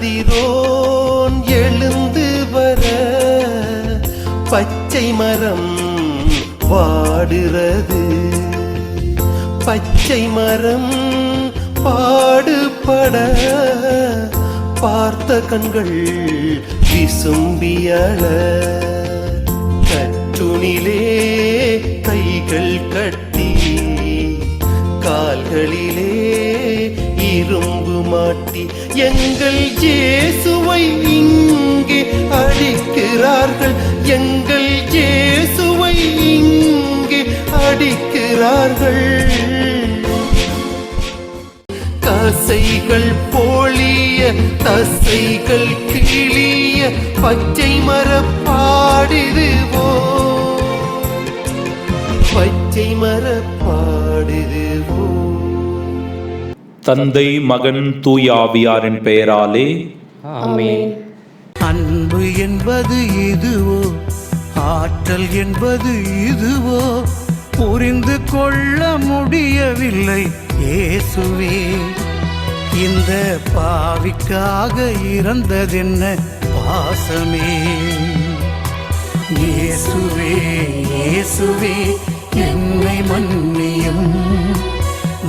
கதிரோன் எழுந்து வர பச்சை மரம் பாடுறது. பச்சை மரம் பாடுபட பார்த்த கண்கள் விசும்பியள. கற்றுணிலே கைகள் கட்டி கால்களிலே இரும்பு மாட்டி எங்கள் இயேசுவை இங்கே அடிக்கிறார்கள். எங்கள் இயேசுவை இங்கே அடிக்கிறார்கள். தசைகள் பொழிய தசைகள் கிளிய பச்சை மரப்பாடுதுவோ, பச்சை மரப்பாடுதுவோ. தந்தை மகன் தூய ஆவியாரின் பெயராலே ஆமென். அன்பு என்பது இதுவோ, ஆற்றல் என்பது இதுவோ, புரிந்து கொள்ள முடியவில்லை இயேசுவே. இந்த பாவிக்காக இறந்ததென்ன பாசமே. இயேசுவே இயேசுவே என்னை மன்னியும்,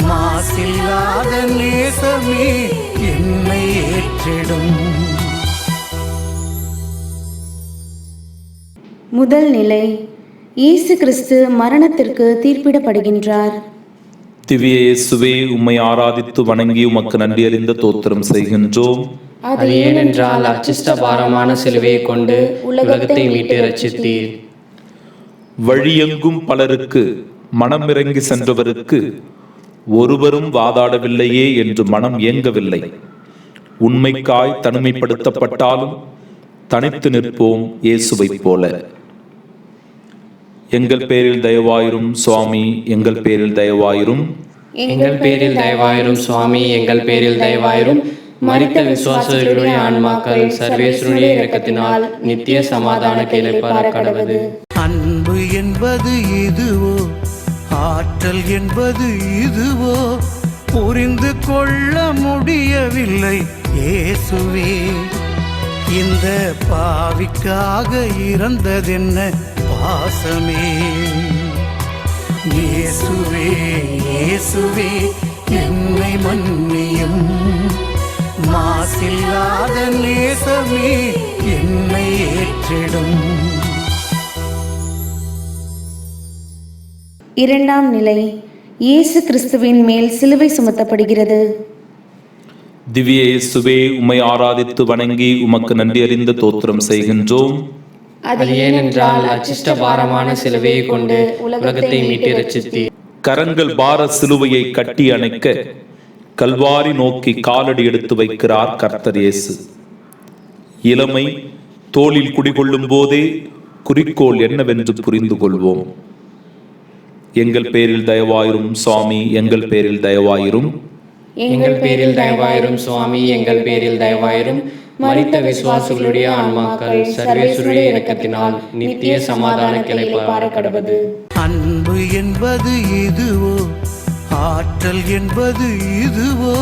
மாசில்லாத நேசமே என்னை ஏற்றிடும். முதல் நிலை, இயேசு கிறிஸ்து மரணத்திற்கு தீர்ப்பிடப்படுகின்றார். திவ்ய இயேசுவே, உம்மை ஆராதித்து வணங்கி உமக்கு நன்றி அறிந்த தோத்திரம் செய்கின்றோம். அது ஏனென்றால் அச்சிஷ்ட பாரமான சிலுவையை கொண்டு உலகத்தை மீட்டு ரட்சித்தீர். வழியெங்கும் பலருக்கு மனமிறங்கி சென்றவருக்கு ஒருவரும் வாதாடவில்லையே என்று மனம் ஏங்கவில்லை. உண்மைக்காய் தனிமைப்படுத்தப்பட்டாலும் தனித்து நிற்போம் இயேசுவை போல. எங்கள் பேரில் தயவாயிரும் சுவாமி, எங்கள் பேரில் தயவாயிரும். எங்கள் பேரில் தயவாயிரும் சுவாமி, எங்கள் பேரில் தயவாயிரும். மரித்த விசுவாசர்களுடைய ஆன்மாக்கள் சர்வேஸ்வருடைய இரக்கத்தினால் நித்திய சமாதான இளைப்பாற கடவது. அன்பு என்பது இதுவோ, ஆற்றல் என்பது இதுவோ, புரிந்து கொள்ள முடியவில்லை இயேசுவே. இந்த பாவிக்காக இறந்ததென்ன பாசமே. இயேசுவே இயேசுவே என்னை மன்னியும், மாசில்லாத நேசமே என்னை ஏற்றிடும். இரண்டாம் நிலை, இயேசு கிறிஸ்துவின் மேல் சிலுவை சுமத்தப்படுகிறது. திவ்ய இயேசுவே, உம்மை ஆராதித்து வணங்கி உமக்கு நன்றி அறிந்த தோத்திரம் செய்கின்றோம். அது ஏனென்றால் அச்சிஷ்ட பாரமான சிலுவையை கொண்டு உலகத்தை மீட்டு ரட்சித்தீர். கரங்கள் பார சிலுவையை கட்டி அணைக்க கல்வாரி நோக்கி காலடி எடுத்து வைக்கிறார் கர்த்தர் இயேசு. இளமை தோளில் குடிகொள்ளும் போதே குறிக்கோள் என்னவென்று புரிந்து கொள்வோம். எங்கள் பேரில் தயவாயிரும் சுவாமி, எங்கள் பேரில் தயவாயிரும். எங்கள் பேரில் தயவாயிரும் சுவாமி, எங்கள் பேரில் தயவாயிரும். மரித்த விசுவாசிகளுடைய ஆன்மாக்கள் சர்வேஸ்வருடைய இரக்கத்தினால் நித்திய சமாதான இளைப்பாற கடவது. அன்பு என்பது இதுவோ, ஆற்றல் என்பது இதுவோ,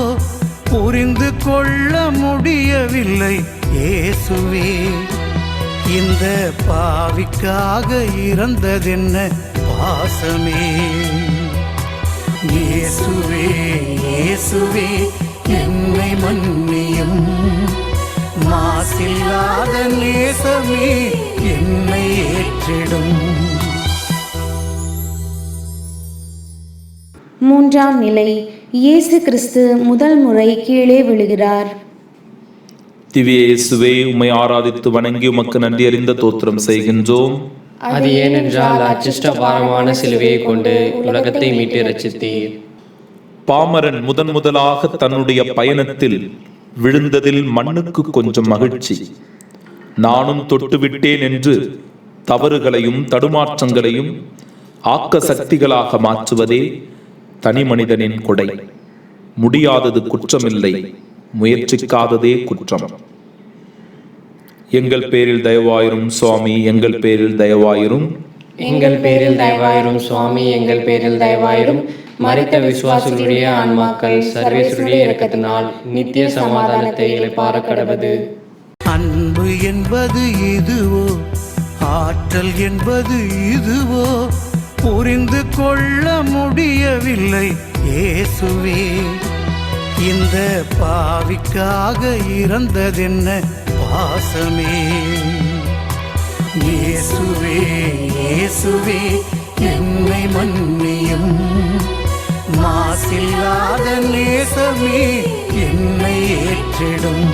புரிந்து கொள்ள முடியவில்லை இயேசுவே. இந்த பாவிக்காக இறந்ததென்ன பாசமே. இயேசுவே இயேசுவே என்னை மன்னியும், மாசில்லாத நேசமே என்னை ஏற்றிடும். மூன்றாம் நிலை, இயேசு கிறிஸ்து முதல் முறை கீழே விழுகிறார். திவ்ய இயேசுவே, உம்மை ஆராதித்து வணங்கி உமக்கு நன்றி அறிந்த தோத்திரம் செய்கின்றோம். அது ஏனென்றால் அச்சிஷ்ட பாரமான சிலுவையை கொண்டு உலகத்தை மீட்டு ரட்சித்தீர். பாமரன் முதலாக தன்னுடைய பயணத்தில் விழுந்ததில் மண்ணுக்கு கொஞ்சம் மகிழ்ச்சி. நானும் தொட்டுவிட்டேன் என்று தவறுகளையும் தடுமாற்றங்களையும் ஆக்க சக்திகளாக மாற்றுவதே தனி மனிதனின் கொடை. முடியாதது குற்றமில்லை, முயற்சிக்காததே குற்றம். எங்கள் பேரில் தயவாயிரும் சுவாமி, எங்கள் பேரில் தயவாயிரும். எங்கள் பேரில் தயவாயிரும் சுவாமி, எங்கள் பேரில் தயவாயிரும். மரித்த விசுவாசிகளுடைய ஆன்மாக்கள் சர்வேசுடைய இரக்கத்தினால் நித்திய சமாதானத்தை இளைப்பாற கடவது. அன்பு என்பது இதுவோ, ஆற்றல் என்பது இதுவோ, புரிந்து கொள்ள முடியவில்லை இயேசுவே. இந்த பாவிக்காக இறந்ததென்ன பாசமே. இயேசுவே இயேசுவே என்னை மன்னியும், மாசில்லாத நேசமே என்னை ஏற்றிடும்.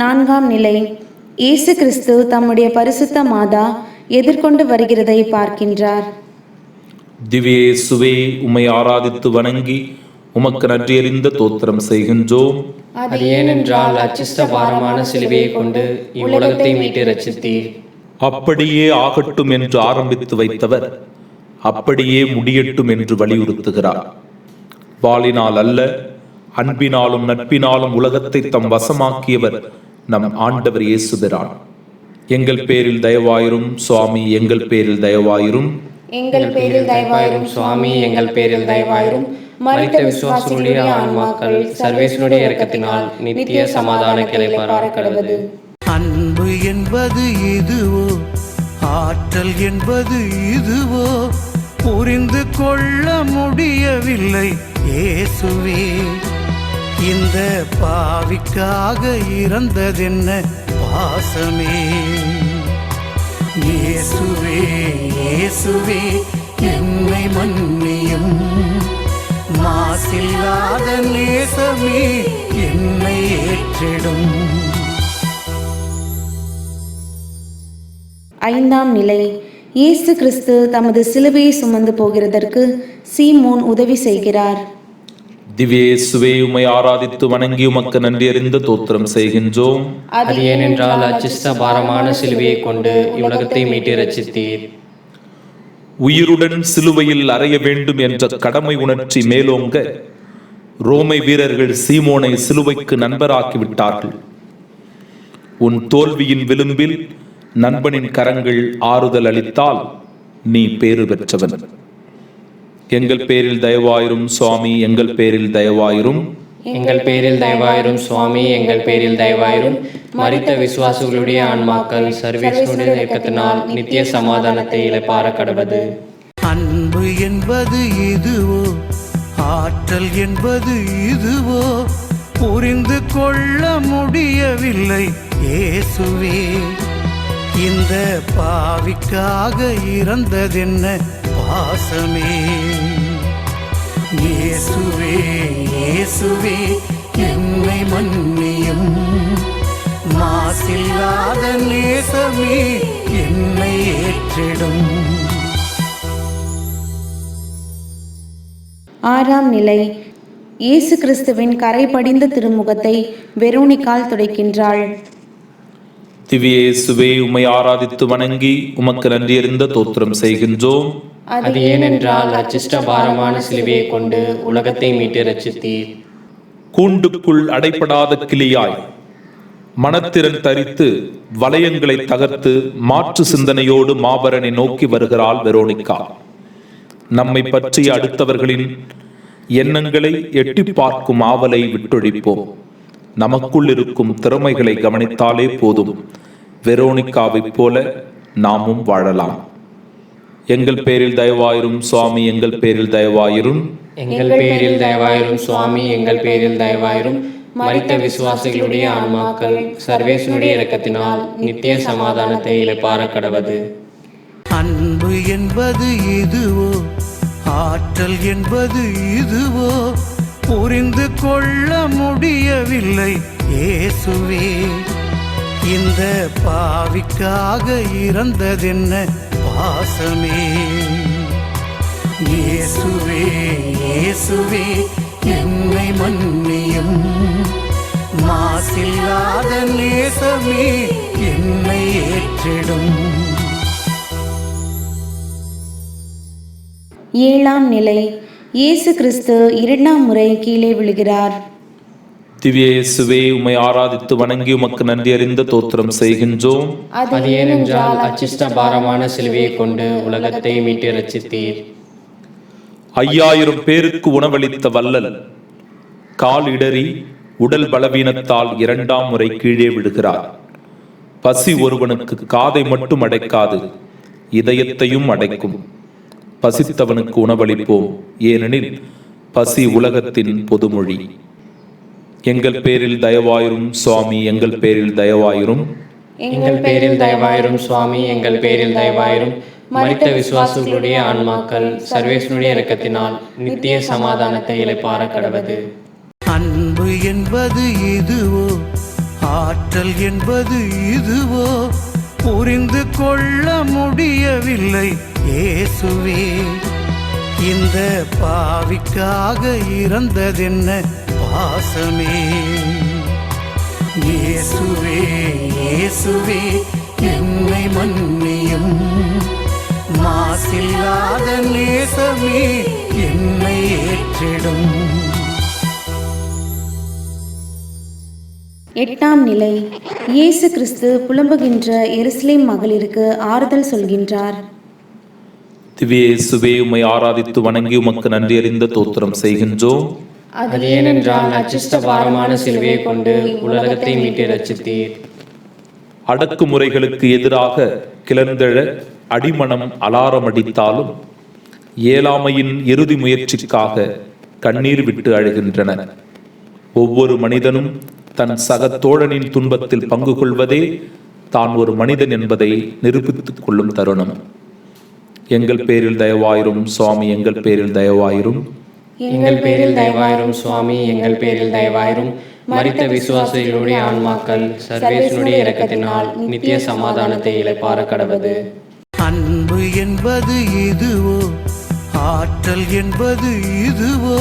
நான்காம் நிலை. இயேசு கிறிஸ்து தம்முடைய பரிசுத்த மாதா எதிர்கொண்டு வருகிறதை பார்க்கின்றார். திவ்ய இயேசுவே, உம்மை ஆராதித்து வணங்கி உமக்கு நன்றியறிந்த தோத்திரம் செய்கின்றோம். அது ஏனென்றால் அச்சிஷ்ட பாரமான சிலுவையை கொண்டு இவ்வுலகத்தை மீட்டு ரட்சித்தீர். அப்படியே ஆகட்டும் என்று ஆரம்பித்து வைத்தவர் அப்படியே முடியட்டும் என்று வலியுறுத்துகிறார். வாளினால் அல்ல, அன்பினாலும் நட்பினாலும் உலகத்தை தம் வசமாக்கியவர் நம் ஆண்டவர் இயேசுபிரான். எங்கள் பேரில் தயவாயிரும் சுவாமி, எங்கள் பேரில் தயவாயிரும். எங்கள் பேரில் தயவாயிரும் சுவாமி, எங்கள் பேரில் தயவாயிரும். மரித்த விசுவாசிகளுடைய ஆன்மாக்கள் சர்வேசுடைய இரக்கத்தினால் நித்திய சமாதான இளைப்பாற கடவது. அன்பு என்பது இதுவோ, ஆற்றல் என்பது இதுவோ, புரிந்து கொள்ள முடியவில்லை இயேசுவே. இந்த பாவிக்காக இறந்ததென்ன பாசமே. இயேசுவே இயேசுவே என்னை மன்னியும், மாசில்லாத நேசமே என்னை ஏற்றிடும். ஐந்தாம் நிலை. இயேசு கிறிஸ்து தமது சிலுவையை சுமந்து போகிறதற்கு சீமோன் உதவி செய்கிறார். திவ்ய இயேசுவே, உம்மை ஆராதித்து வணங்கி உமக்கு நன்றியறிந்த தோத்திரம் செய்கின்றோம். அது ஏனென்றால் அச்சிஷ்ட பாரமான சிலுவையை கொண்டு இவ்வுலகத்தை மீட்டு ரட்சித்தீர். உயிருடன் சிலுவையில் அறைய வேண்டும் என்ற கடமை உணர்ச்சி மேலோங்க ரோமை வீரர்கள் சீமோனை சிலுவைக்கு நண்பராக்கி விட்டார்கள். உன் தோல்வியின் விளிம்பில் நண்பனின் கரங்கள் ஆறுதல் அளித்தால் நீ பேறு பெற்றவன். எங்கள் பேரில் தயவாயிரும் சுவாமி, எங்கள் பேரில் தயவாயிரும். எங்கள் பேரில் தயவாயிரும் சுவாமி, எங்கள் பேரில் தயவாயிரும். மரித்த விசுவாசிகளுடைய ஆன்மாக்கள் சர்வேசுடைய இரக்கத்தினால் நித்திய சமாதானத்தை இளைப்பாற கடவது. அன்பு என்பது இதுவோ, ஆற்றல் என்பது இதுவோ, புரிந்து கொள்ள முடியவில்லை இயேசுவே. இந்த பாவிக்காக இறந்ததென்ன பாசமே. இயேசுவே இயேசுவே என்னை மன்னியும், மாசில்லாத நேசமே என்னை ஏற்றிடும். ஆறாம் நிலை. இயேசு கிறிஸ்துவின் கரை படிந்த திருமுகத்தை வெரோனிக்கால் துடைக்கின்றாள். திவ்ய இயேசுவே, உம்மை ஆராதித்து வணங்கி உமக்கு நன்றியறிந்த தோத்திரம் செய்கின்றோம். அது ஏனென்றால் அச்சிஷ்ட பாரமான சிலுவையை கொண்டு உலகத்தை மீட்டு ரட்சித்தீர். கூண்டுக்குள் அடைப்படாத கிளியாய் மனத்திறன் தரித்து வளையங்களை தகர்த்து மாற்று சிந்தனையோடு மாபரனை நோக்கி வருகிறாள் வெரோனிக்கா. நம்மை பற்றிய அடுத்தவர்களின் எண்ணங்களை எட்டி பார்க்கும் ஆவலை விட்டொழிப்போம். நமக்குள் இருக்கும் திறமைகளை கவனித்தாலே போதும். வெரோனிக்காவைப் போல நாமும் வாழலாம். எங்கள் பேரில் தயவாயிரும் சுவாமி, எங்கள் பேரில் தயவாயிரும். எங்கள் பேரில் தயவாயிரும் சுவாமி, எங்கள் பேரில் தயவாயிரும். மரித்த விசுவாசிகளுடைய ஆன்மாக்கள் சர்வேசுடைய இரக்கத்தினால் நித்திய சமாதானத்தை இளைப்பாற கடவது. அன்பு என்பது இதுவோ, ஆற்றல் என்பது இதுவோ, புரிந்து கொள்ள முடியவில்லை இயேசுவே. இந்த பாவிக்காக இறந்ததென்ன பாசமே. இயேசுவே இயேசுவே என்னை மன்னியும், மாசில்லாத நேசமே என்னை ஏற்றிடும். ஏழாம் நிலை. இயேசு கிறிஸ்து இரண்டாம் முறை கீழே விழுகிறார். திவ்ய இயேசுவே, உம்மை ஆராதித்து வணங்கி உமக்கு நன்றி அறிந்த தோத்திரம் செய்கின்றோம். அது ஏனென்றால் அச்சிஷ்ட பாரமான சிலுவையை கொண்டு உலகத்தை மீட்டு ரட்சித்தீர். 5000 பேருக்கு உணவளித்த வள்ளல் கால் இடறி உடல் பலவீனத்தால் 2ஆம் முறை கீழே விடுகிறார். பசி ஒருவனுக்கு காதை மட்டும் அடைக்காது, இதயத்தையும் அடைக்கும். பசித்தவனுக்கு உணவளிப்போம், ஏனெனில் பசி உலகத்தின் பொதுமொழி. எங்கள் பேரில் தயவாயிரும் சுவாமி, எங்கள் பேரில் தயவாயிரும். எங்கள் பேரில் தயவாயிரும் சுவாமி, எங்கள் பேரில் தயவாயிரும். மரித்த விசுவாசிகளுடைய ஆன்மாக்கள் சர்வேஸ்வருடைய இரக்கத்தினால் நித்திய சமாதானத்தை இளைப்பாற கடவது. அன்பு என்பது இதுவோ, ஆற்றல் என்பது இதுவோ, புரிந்து கொள்ள முடியவில்லை இயேசுவே. இந்த பாவிக்காக இறந்ததென்ன பாசமே. இயேசுவே இயேசுவே என்னை மன்னியும், மாசில்லாத நேசமே என்னை ஏற்றிடும். 8ஆம் நிலை. இயேசு கிறிஸ்து புலம்புகின்ற எருசலேம் மகளிருக்கு ஆறுதல் சொல்கின்றார். திவ்ய இயேசுவே, உம்மை ஆராதித்து வணங்கி உமக்கு நன்றி அறிந்த தோத்திரம் செய்கின்றோம். அது ஏனென்றால் அச்சிஷ்ட பாரமான சிலுவையை கொண்டு உலகத்தை மீட்டு ரட்சித்தீர். அடக்குமுறைகளுக்கு எதிராக கிளர்ந்தெழ அடிமனம் அலாரமடித்தாலும் இயலாமையின் இறுதி முயற்சிக்காக கண்ணீர் விட்டு அழுகின்றன. ஒவ்வொரு மனிதனும் தன் சக தோழனின் துன்பத்தில் பங்கு கொள்வதே தான் ஒரு மனிதன் என்பதை நிரூபித்துக் கொள்ளும் தருணம். எங்கள் பேரில் தயவாயிரும் சுவாமி, எங்கள் பேரில் தயவாயிரும். எங்கள் பேரில் தயவாயிரும் சுவாமி, எங்கள் பேரில் தயவாயிரும். மரித்த விசுவாசிகளுடைய ஆன்மாக்கள் சர்வேஸ்வருடைய இரக்கத்தினால் நித்திய சமாதானத்தை இளைப்பாற கடவது. அன்பு என்பது இதுவோ, ஆற்றல் என்பது இதுவோ,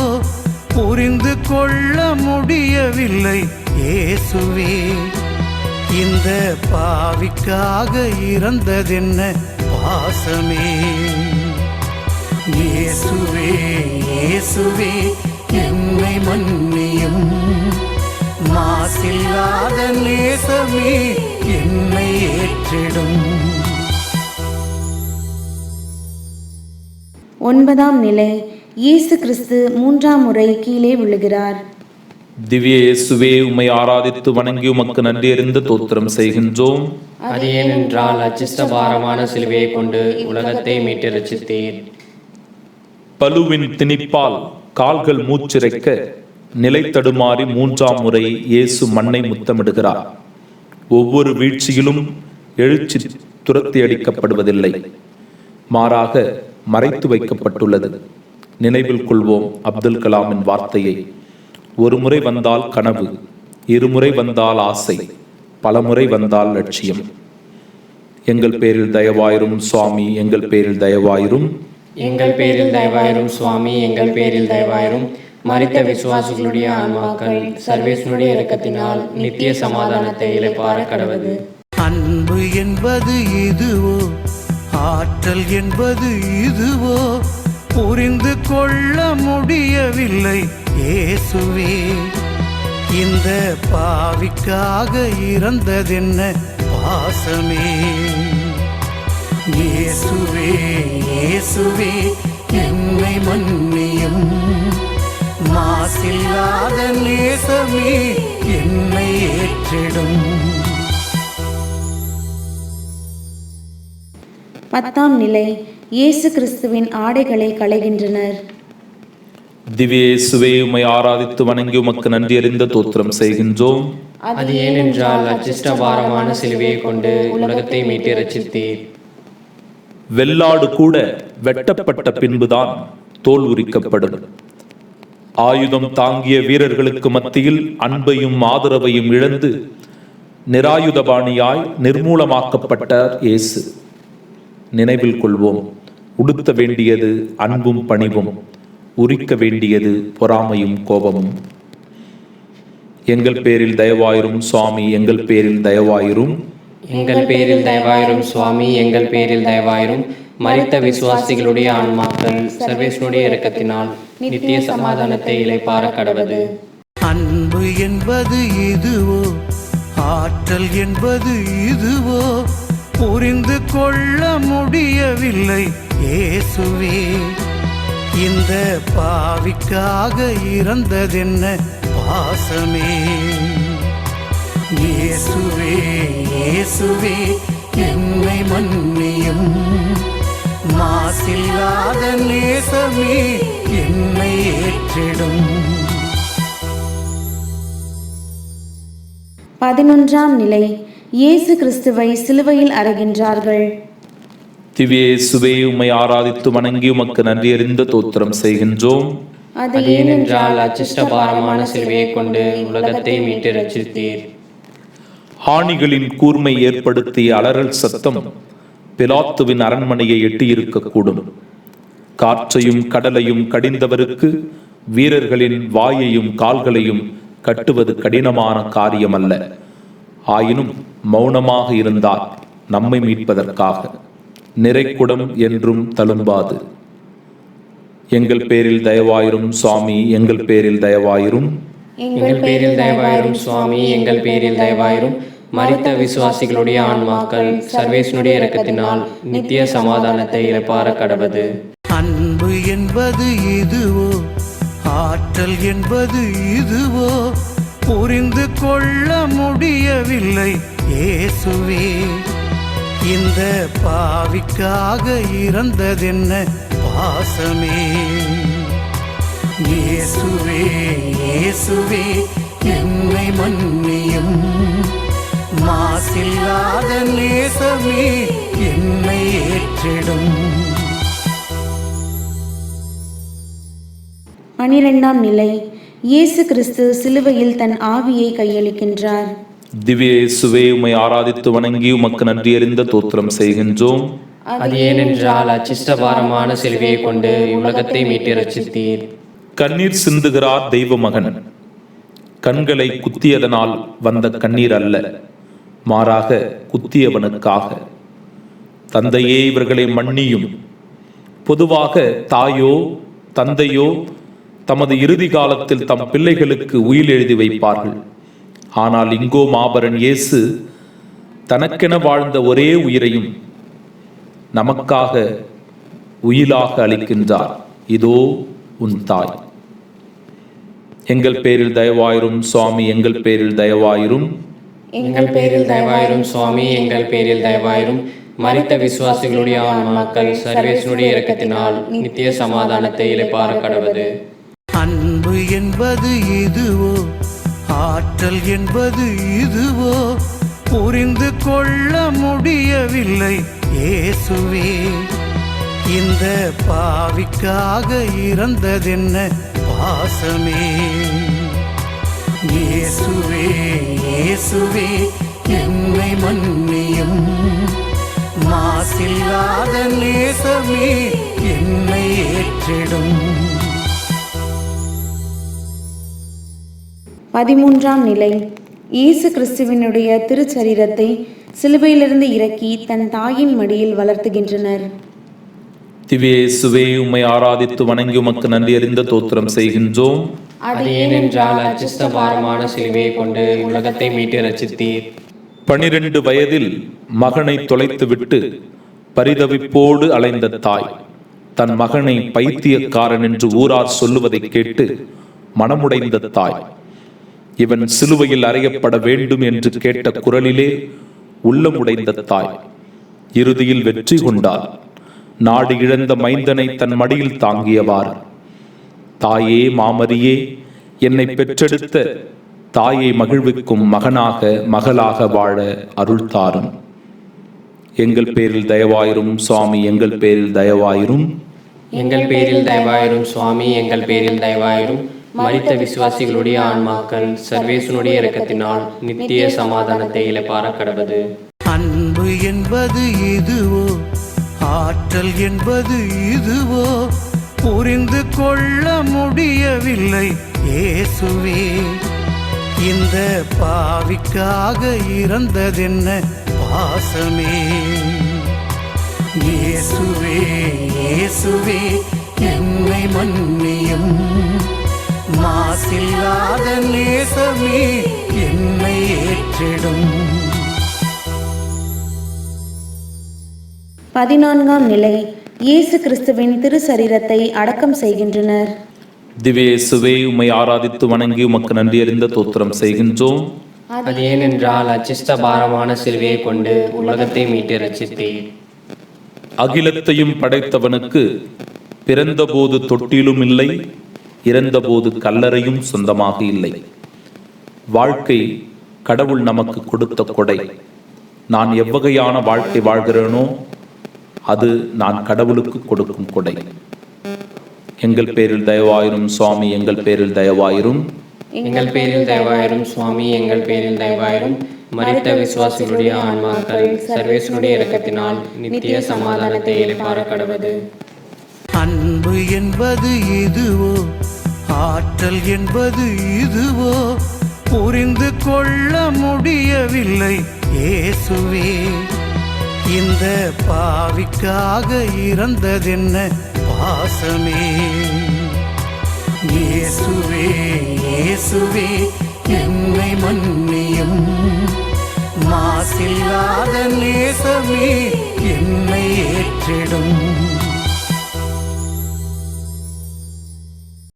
புரிந்து கொள்ள முடியவில்லை இயேசுவே. இந்த பாவிக்காக இறந்ததென்ன பாசமே. இயேசுவே இயேசுவே என்னை மன்னியும், மாசில்லாத நேசமே என்னை ஏற்றிடும். 9ஆம் நிலை. இயேசு கிறிஸ்து 3ஆம் முறை கீழே விழுகிறார். திவ்ய இயேசுவே, உம்மை ஆராதித்து வணங்கி உமக்கு நன்றி அறிந்த தோத்திரம் செய்கின்றோம். அது ஏனென்றால் அச்சிஷ்ட பாரமான சிலுவையை கொண்டு உலகத்தை மீட்டு ரட்சித்தீர். பலுவின் திணிப்பால் கால்கள் மூச்சிறைக்க நிலை தடுமாறி 3ஆம் முறை இயேசு மண்ணை முத்தமிடுகிறார். ஒவ்வொரு வீழ்ச்சியிலும் எழுச்சி துரத்தி அடிக்கப்படுவதில்லை, மாறாக மறைத்து வைக்கப்பட்டுள்ளது. நினைவில் கொள்வோம் அப்துல் கலாமின் வார்த்தையை: ஒரு முறை வந்தால் கனவு, இருமுறை வந்தால் ஆசை, பலமுறை வந்தால் லட்சியம். எங்கள் பேரில் தயவாயிரும் சுவாமி, எங்கள் பேரில் தயவாயிரும். எங்கள் பேரில் தயவாயிரும் சுவாமி, எங்கள் பேரில் தயவாயிரும். மரித்த விசுவாசிகளுடைய ஆன்மாக்கள் சர்வேஸ்வருடைய இரக்கத்தினால் நித்திய சமாதானத்தை இளைப்பாற கடவது. அன்பு என்பது இதுவோ, ஆற்றல் என்பது இதுவோ, புரிந்து கொள்ள முடியவில்லை இயேசுவே. இந்த பாவிக்காக இறந்ததென்ன பாசமே. இயேசுவே இயேசுவே என்னை மன்னியும், மாசில்லாத நேசமே என்னை ஏற்றிடும். 10ஆம் நிலை. இயேசு கிறிஸ்துவின் ஆடைகளை களைகின்றனர். திவ்ய இயேசுவே, உம்மை ஆராதித்து வணங்கி உமக்கு நன்றி அறிந்த தோத்திரம் செய்கின்றோம். அது ஏனென்றால் அச்சிஷ்ட பாரமான சிலுவையை கொண்டு உலகத்தை மீட்டு ரட்சித்தீர். வெள்ளாடு கூட வெட்டப்பட்ட பின்புதான் தோல் உரிக்கப்படும். ஆயுதம் தாங்கிய வீரர்களுக்கு மத்தியில் அன்பையும் ஆதரவையும் இழந்து நிராயுதபாணியாய் நிர்மூலமாக்கப்பட்டார் இயேசு. நினைவில் கொள்வோம், உடுத்த வேண்டியது அன்பும் பணிவும், உரிக்க வேண்டியது பொறாமையும் கோபமும். எங்கள் பேரில் தயவாயிரும் சுவாமி, எங்கள் பேரில் தயவாயிரும். எங்கள் பேரில் தயவாயிரும் சுவாமி, எங்கள் பேரில் தயவாயிரும். மரித்த விசுவாசிகளுடைய ஆன்மாக்கள் சர்வேஸ்வருடைய இரக்கத்தினால் நித்திய சமாதானத்தை இளைப்பாற கடவது. அன்பு என்பது இதுவோ, ஆற்றல் என்பது இதுவோ, புரிந்து கொள்ள முடியவில்லை இயேசுவே. இந்த பாவிக்காக இறந்ததென்ன பாசமே. இயேசுவே இயேசுவே என்னை மன்னியும், மாசில்லாத நேசமே என்னை ஏற்றிடும். 11ஆம் நிலை. இயேசு கிறிஸ்துவை சிலுவையில் அறைகின்றார்கள். திவ்ய இயேசுவே, உம்மை ஆராதித்து வணங்கி உமக்கு நன்றி அறிந்த தோத்திரம் செய்கின்றோம். அது அது ஏனென்றால் அச்சிஷ்டபாரமான சிலுவையை கொண்டு உலகத்தை மீட்டு ரட்சித்தீர். ஆணிகளின் கூர்மை ஏற்படுத்திய அலறல் சத்தம் பிலாத்துவின் அரண்மனையை எட்டியிருக்கக்கூடும். காற்றையும் கடலையும் கடிந்தவருக்கு வீரர்களின் வாயையும் கால்களையும் கட்டுவது கடினமான காரியமல்ல. ஆயினும் மௌனமாக இருந்தார் நம்மை மீட்பதற்காக. நிறைக்குடம் என்றும் தழும்பாது. எங்கள் பேரில் தயவாயிரும் சுவாமி, எங்கள் பேரில் தயவாயிரும். எங்கள் பேரில் தயவாயிரும் சுவாமி, எங்கள் பேரில் தயவாயிரும். மரித்த விசுவாசிகளுடைய ஆன்மாக்கள் சர்வேசனுடைய இரக்கத்தினால் நித்திய சமாதானத்தை இழப்பார கடவது. அன்பு என்பது இதுவோ, ஆற்றல் என்பது இதுவோ, புரிந்து கொள்ள முடியவில்லை இயேசுவே. இந்த பாவிக்காக இறந்ததென்ன பாசமே. இயேசுவே இயேசுவே என்னை மன்னியும், மாசில்லாத நேசமே என்னை ஏற்றிடும். 12ஆம் நிலை. இயேசு கிறிஸ்து சிலுவையில் தன் ஆவியை கையளிக்கின்றார். திவ்ய இயேசுவே, உம்மை ஆராதித்து வணங்கி உமக்கு நன்றி அறிந்த தோத்திரம் செய்கின்றோம். அது ஏனென்றால் அச்சிஷ்டபாரமான சிலுவையை கொண்டு உலகத்தை மீட்டு ரட்சித்தீர். கண்ணீர் சிந்துகிறார் தெய்வ மகன். கண்களை குத்தியதனால் வந்த கண்ணீர் அல்ல, மாறாக குத்தியவனுக்காக. தந்தையே, இவர்களை மன்னியும். பொதுவாக தாயோ தந்தையோ தமது இறுதி காலத்தில் தம் பிள்ளைகளுக்கு உயில் எழுதி வைப்பார்கள். ஆனால் இங்கோ மாபரன் இயேசு தனக்கென வாழ்ந்த ஒரே உயிரையும் நமக்காக உயிலாக அளிக்கின்றார். இதோ உன் தாய். எங்கள் பேரில் தயவாயிரும் சுவாமி, எங்கள் பேரில் தயவாயிரும். எங்கள் பேரில் தயவாயிரும் சுவாமி, எங்கள் பேரில் தயவாயிரும். மரித்த விசுவாசிகளுடைய ஆன்மாக்கள் சர்வேசனுடைய இரக்கத்தினால் நித்திய சமாதானத்தை இழப்பார கடவது. அன்பு என்பது இதுவோ, ஆற்றல் என்பது இதுவோ, புரிந்து கொள்ள முடியவில்லை இயேசுவே. இந்த பாவிக்காக இறந்ததென்ன பாசமே. இயேசுவே இயேசுவே என்னை மன்னியும், மாசில்லாத நேசமே என்னை ஏற்றிடும். 13ஆம் நிலை. இயேசு கிறிஸ்துவினுடைய திருச்சரீரத்தை சிலுவையிலிருந்து இறக்கி தன் தாயின் மடியில் வளர்த்துகின்றனர். திவ்ய இயேசுவே, உம்மை ஆராதித்து வணங்கி உமக்கு நன்றி அறிந்த தோத்திரம் செய்கின்றோம். அது ஏனென்றால் அச்சிஷ்டபாரமான சிலுவையை கொண்டு உலகத்தை மீட்டு ரட்சித்தீர். 12 வயதில் மகனை தொலைத்துவிட்டு பரிதவிப்போடு அலைந்த தாய் தன் மகனை பைத்தியக்காரன் என்று ஊரார் சொல்லுவதை கேட்டு மனமுடைந்த தாய். இவன் சிலுவையில் அறையப்பட வேண்டும் என்று கேட்ட குரலிலே உள்ளமுடைந்த தாய் இறுதியில் வெற்றி கொண்டார். நாடு இழந்த மைந்தனை தன் மடியில் தாங்கியவாறு, தாயே மாமரியே, என்னை பெற்றெடுத்த தாயை மகிழ்விக்கும் மகனாக மகளாக வாழ அருள் தாரும். எங்கள் பேரில் தயவாயிரும் சுவாமி, எங்கள் பேரில் தயவாயிரும். எங்கள் பேரில் தயவாயிரும் சுவாமி, எங்கள் பேரில் தயவாயிரும். மரித்த விசுவாசிகளுடைய ஆன்மாக்கள் சர்வேசனுடைய இரக்கத்தினால் நித்திய சமாதானத்தை இழப்பார கடவது. அன்பு என்பது இதுவோ, ஆற்றல் என்பது இதுவோ, புரிந்து கொள்ள முடியவில்லை இயேசுவே. இந்த பாவிக்காக இறந்ததென்ன பாசமே. இயேசுவே இயேசுவே என்னை மன்னியும், மாசில்லாத நேசமே என்னை ஏற்றிடும். 14ஆம் நிலை. இயேசு கிறிஸ்துவின் திருசரீரத்தை அடக்கம் செய்கின்றனர். திவ்ய இயேசுவே, உம்மை ஆராதித்து வணங்கி உமக்கு நன்றி அறிந்த தோத்திரம் செய்கின்றோம். அது ஏனென்றால் அச்சிஷ்ட பாரமான சிலுவையை கொண்டு உலகத்தை மீட்டு ரட்சித்தீர். அகிலத்தையும் படைத்தவனுக்கு பிறந்தபோது தொட்டிலும் இல்லை, இறந்தபோது கல்லறையும் சொந்தமாக இல்லை. வாழ்க்கை கடவுள் நமக்கு கொடுத்த கொடை. நான் எவ்வகையான வாழ்க்கை வாழ்கிறேனோ அது நான் கடவுளுக்கு கொடுக்கும் கொடை. எங்கள் பேரில் தயவாயிரும் சுவாமி, எங்கள் பேரில் தயவாயிரும். எங்கள் பேரில் தயவாயிரும் சுவாமி, எங்கள் பேரில் தயவாயிரும். மரித்த விசுவாசிகளுடைய ஆன்மாக்கள் சர்வேஸ்வருடைய இரக்கத்தினால் நித்திய சமாதானத்தை இளைப்பாற கடவது. அன்பு என்பது இதுவோ, ஆற்றல் என்பது இதுவோ, புரிந்து கொள்ள முடியவில்லை இயேசுவே. இந்த பாவிக்காக இறந்ததென்ன பாசமே. இயேசுவே இயேசுவே என்னை மன்னியும். மாசில்லாத நேசமே என்னை ஏற்றிடும்.